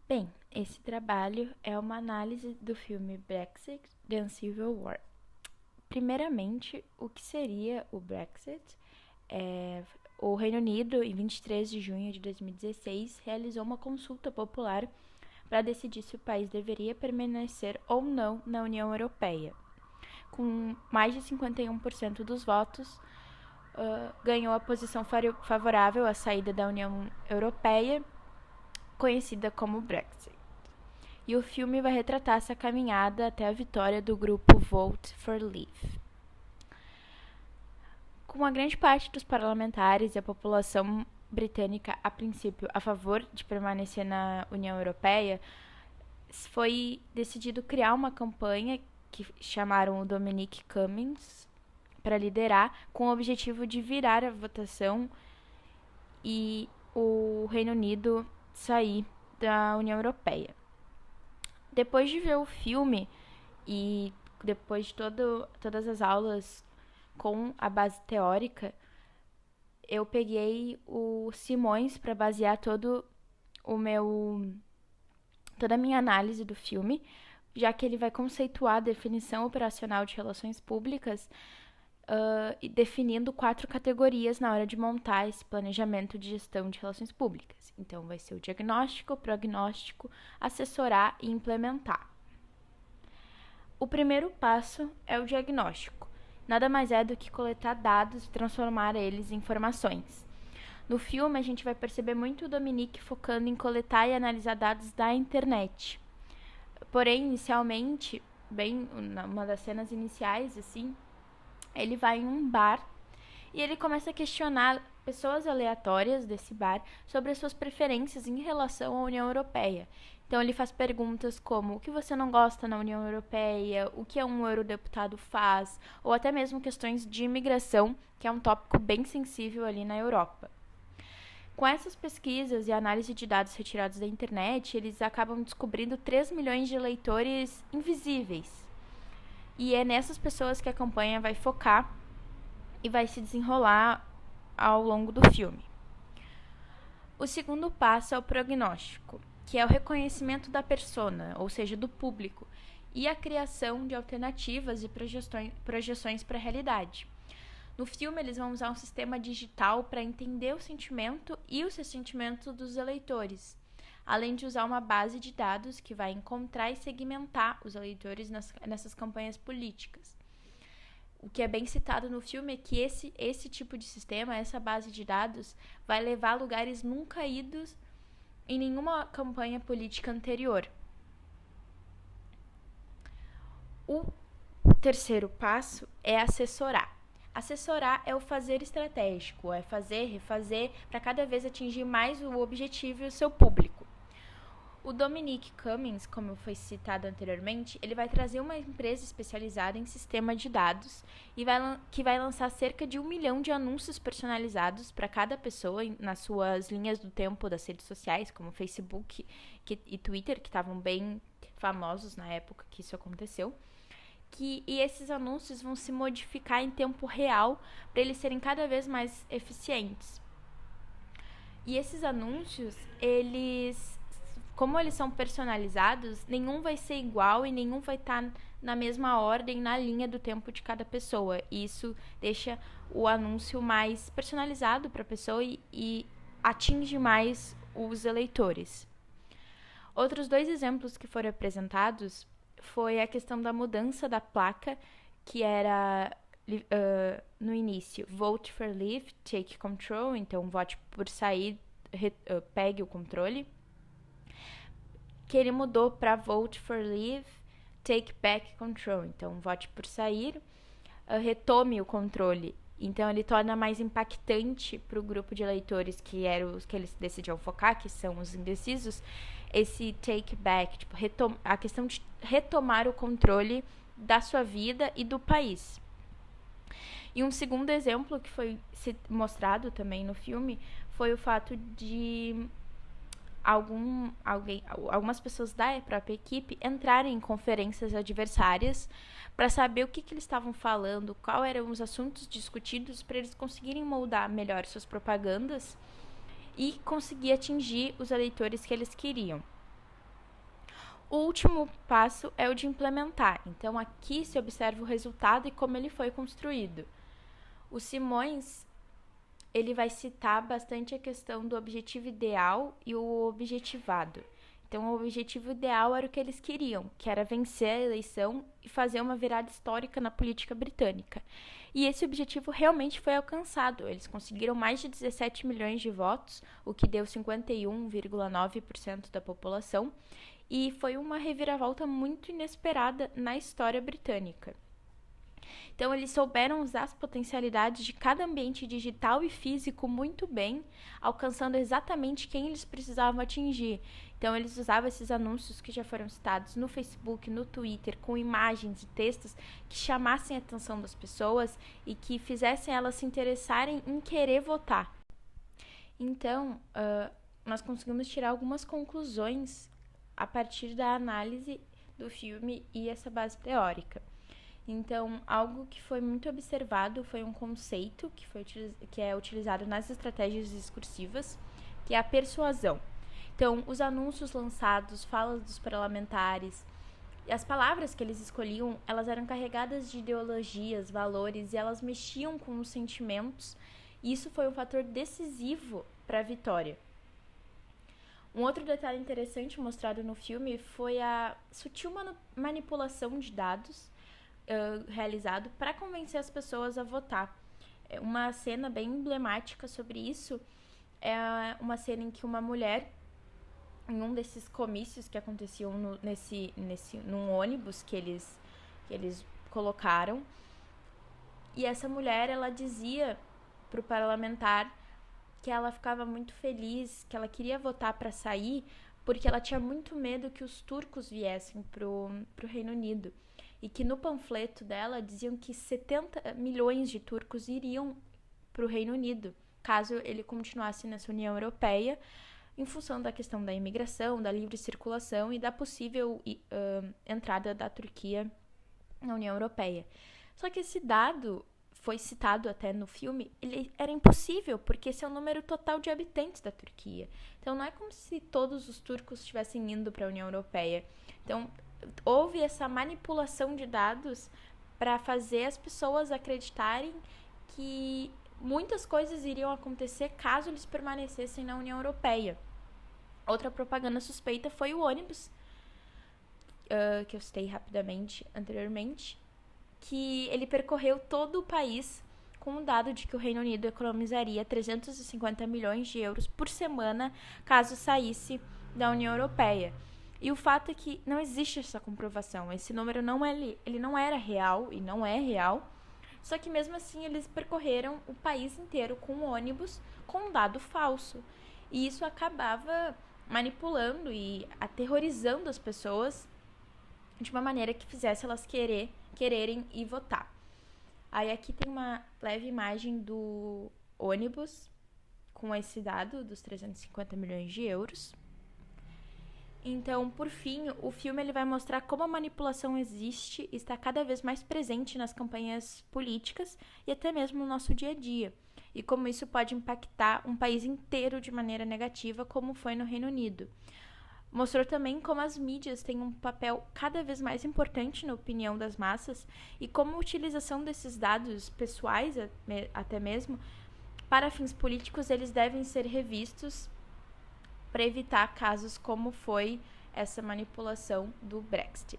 Bem, esse trabalho é uma análise do filme Brexit: The Uncivil War. Primeiramente, o que seria o Brexit? O Reino Unido, em 23 de junho de 2016, realizou uma consulta popular para decidir se o país deveria permanecer ou não na União Europeia. Com mais de 51% dos votos, ganhou a posição favorável à saída da União Europeia, conhecida como Brexit. E o filme vai retratar essa caminhada até a vitória do grupo Vote for Leave. Com uma grande parte dos parlamentares e a população britânica, a princípio, a favor de permanecer na União Europeia, foi decidido criar uma campanha que chamaram o Dominic Cummings para liderar, com o objetivo de virar a votação e o Reino Unido sair da União Europeia. Depois de ver o filme e depois de todas as aulas com a base teórica, eu peguei o Simões para basear toda a minha análise do filme, já que ele vai conceituar a definição operacional de relações públicas, definindo 4 categorias na hora de montar esse planejamento de gestão de relações públicas. Então, vai ser o diagnóstico, prognóstico, assessorar e implementar. O primeiro passo é o diagnóstico. Nada mais é do que coletar dados e transformar eles em informações. No filme, a gente vai perceber muito o Dominique focando em coletar e analisar dados da internet. Porém, inicialmente, bem, numa das cenas iniciais, assim, ele vai em um bar e ele começa a questionar pessoas aleatórias desse bar sobre as suas preferências em relação à União Europeia. Então ele faz perguntas como: o que você não gosta na União Europeia, o que um eurodeputado faz, ou até mesmo questões de imigração, que é um tópico bem sensível ali na Europa. Com essas pesquisas e análise de dados retirados da internet, eles acabam descobrindo 3 milhões de eleitores invisíveis. E é nessas pessoas que a campanha vai focar e vai se desenrolar ao longo do filme. O segundo passo é o prognóstico, que é o reconhecimento da persona, ou seja, do público, e a criação de alternativas e projeções para a realidade. No filme, eles vão usar um sistema digital para entender o sentimento e os ressentimentos dos eleitores, além de usar uma base de dados que vai encontrar e segmentar os eleitores nessas campanhas políticas. O que é bem citado no filme é que esse tipo de sistema, essa base de dados, vai levar a lugares nunca idos em nenhuma campanha política anterior. O terceiro passo é assessorar. Assessorar é o fazer estratégico, é fazer, refazer, para cada vez atingir mais o objetivo e o seu público. O Dominic Cummings, como foi citado anteriormente, ele vai trazer uma empresa especializada em sistema de dados que vai lançar cerca de 1 milhão de anúncios personalizados para cada pessoa nas suas linhas do tempo das redes sociais, como Facebook e Twitter, que estavam bem famosos na época que isso aconteceu. E esses anúncios vão se modificar em tempo real para eles serem cada vez mais eficientes. E esses anúncios, como eles são personalizados, nenhum vai ser igual e nenhum vai estar na mesma ordem na linha do tempo de cada pessoa. E isso deixa o anúncio mais personalizado para a pessoa e atinge mais os eleitores. Outros 2 exemplos que foram apresentados foi a questão da mudança da placa, que era no início Vote for Leave, Take Control, então vote por sair, pegue o controle, que ele mudou para Vote for Leave, Take Back Control, então vote por sair, retome o controle. Então ele torna mais impactante para o grupo de eleitores que eram os que eles decidiam focar, que são os indecisos, esse take back, tipo, a questão de retomar o controle da sua vida e do país. E um segundo exemplo que foi mostrado também no filme foi o fato de algumas pessoas da própria equipe entrarem em conferências adversárias para saber o que eles estavam falando, quais eram os assuntos discutidos, para eles conseguirem moldar melhor suas propagandas e conseguir atingir os eleitores que eles queriam. O último passo é o de implementar. Então, aqui se observa o resultado e como ele foi construído. O Simões, ele vai citar bastante a questão do objetivo ideal e o objetivado. Então, o objetivo ideal era o que eles queriam, que era vencer a eleição e fazer uma virada histórica na política britânica. E esse objetivo realmente foi alcançado. Eles conseguiram mais de 17 milhões de votos, o que deu 51,9% da população, e foi uma reviravolta muito inesperada na história britânica. Então, eles souberam usar as potencialidades de cada ambiente digital e físico muito bem, alcançando exatamente quem eles precisavam atingir. Então, eles usavam esses anúncios que já foram citados no Facebook, no Twitter, com imagens e textos que chamassem a atenção das pessoas e que fizessem elas se interessarem em querer votar. Então, nós conseguimos tirar algumas conclusões a partir da análise do filme e essa base teórica. Então, algo que foi muito observado foi um conceito que é utilizado nas estratégias discursivas, que é a persuasão. Então, os anúncios lançados, falas dos parlamentares, e as palavras que eles escolhiam, elas eram carregadas de ideologias, valores, e elas mexiam com os sentimentos, e isso foi um fator decisivo para a vitória. Um outro detalhe interessante mostrado no filme foi a sutil manipulação de dados realizado para convencer as pessoas a votar. Uma cena bem emblemática sobre isso é uma cena em que uma mulher, em um desses comícios que aconteciam num ônibus que eles colocaram, e essa mulher, ela dizia para o parlamentar que ela ficava muito feliz, que ela queria votar para sair, porque ela tinha muito medo que os turcos viessem pro Reino Unido. E que no panfleto dela diziam que 70 milhões de turcos iriam para o Reino Unido, caso ele continuasse nessa União Europeia, em função da questão da imigração, da livre circulação e da possível entrada da Turquia na União Europeia. Só que esse dado foi citado até no filme, ele era impossível, porque esse é o número total de habitantes da Turquia. Então não é como se todos os turcos estivessem indo para a União Europeia. Então houve essa manipulação de dados para fazer as pessoas acreditarem que muitas coisas iriam acontecer caso eles permanecessem na União Europeia. Outra propaganda suspeita foi o ônibus, que eu citei rapidamente anteriormente, que ele percorreu todo o país com o dado de que o Reino Unido economizaria 350 milhões de euros por semana caso saísse da União Europeia. E o fato é que não existe essa comprovação. Esse número ele não era real e não é real. Só que mesmo assim eles percorreram o país inteiro com um ônibus com um dado falso. E isso acabava manipulando e aterrorizando as pessoas de uma maneira que fizesse elas quererem ir votar. Aí aqui tem uma leve imagem do ônibus com esse dado dos 350 milhões de euros. Então, por fim, o filme ele vai mostrar como a manipulação existe e está cada vez mais presente nas campanhas políticas e até mesmo no nosso dia a dia, e como isso pode impactar um país inteiro de maneira negativa, como foi no Reino Unido. Mostrou também como as mídias têm um papel cada vez mais importante na opinião das massas e como a utilização desses dados pessoais, até mesmo, para fins políticos, eles devem ser revistos para evitar casos como foi essa manipulação do Brexit.